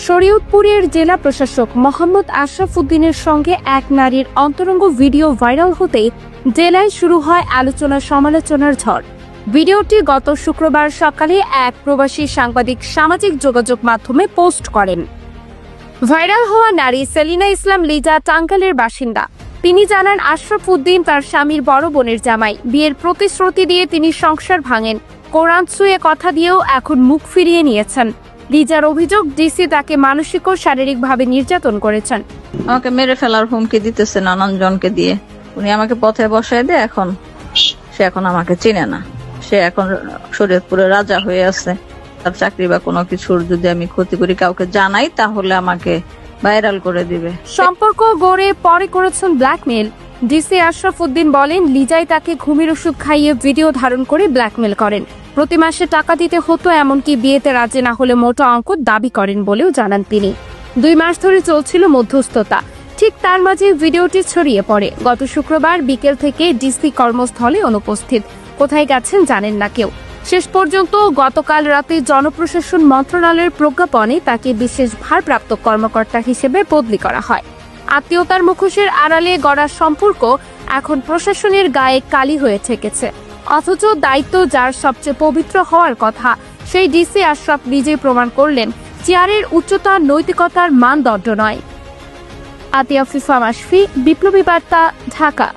শরীয়তপুরের জেলা প্রশাসক মোহাম্মদ আশরাফ উদ্দিনের সঙ্গে এক নারীর অন্তরঙ্গ ভিডিও ভাইরাল হতেই জেলায় শুরু হয় আলোচনা সমালোচনার ঝড়। ভিডিওটি গত শুক্রবার সকালে এক প্রবাসী সাংবাদিক সামাজিক যোগাযোগ মাধ্যমে পোস্ট করেন। ভাইরাল হওয়া নারী সেলিনা ইসলাম লিজা টাঙ্গাইলের বাসিন্দা। তিনি জানান, আশরাফ উদ্দিন তার স্বামীর বড় বোনের জামাই। বিয়ের প্রতিশ্রুতি দিয়ে তিনি সংসার ভাঙেন, কোরআন ছুঁয়ে কথা দিয়েও এখন মুখ ফিরিয়ে নিয়েছেন। লিজার অভিযোগ, ডিসি তাকে মানসিক ও শারীরিকভাবে নির্যাতন করেছেন। আমাকে মেরে ফেলার হুমকি দিতেছে নানান জনকে দিয়ে। উনি আমাকে পথে বসায় দেয়। সে এখন আমাকে চিনে না। সে এখন শরীয়তপুরের রাজা হয়ে আছে। তার চাকরি বা কোনো কিছুর যদি আমি ক্ষতি করি কাউকে জানাই, তাহলে আমাকে ভাইরাল করে দিবে। সম্পর্ক গড়ে পরে করেছেন ব্ল্যাকমেল। ডিসি আশরাফ উদ্দিন বলেন, লিজাই তাকে ঘুমের ওষুধ খাইয়ে ভিডিও ধারণ করে ব্ল্যাকমেল করেন। প্রতি মাসে টাকা দিতে হতো, এমনকি বিয়েতে রাজি না হলে মোটা অঙ্ক দাবি করেন বলেও জানান তিনি। 2 মাস ধরে চলছিল মধ্যস্থতা। ঠিক তার মাঝে ভিডিওটি ছড়িয়ে পড়ে। গত শুক্রবার বিকেল থেকে ডিসি কর্মস্থলে অনুপস্থিত, কোথায় গেছেন জানেন না কেউ। শেষ পর্যন্ত গতকাল রাতে জনপ্রশাসন মন্ত্রণালয়ের প্রজ্ঞাপনে তাকে বিশেষ ভারপ্রাপ্ত কর্মকর্তা হিসেবে বদলি করা হয়। আত্মীয়তার মুখোশের আড়ালে গড়া সম্পর্ক এখন প্রশাসনের গায়ে কালি হয়ে ঠেকেছে। অথচ দায়িত্ব যার সবচেয়ে পবিত্র হওয়ার কথা, সেই ডিসি আশরাফ নিজেই প্রমাণ করলেন চেয়ারের উচ্চতা নৈতিকতার মানদণ্ড নয়। আতিয়া ফিফা মাসফি, বিপ্লবী বার্তা, ঢাকা।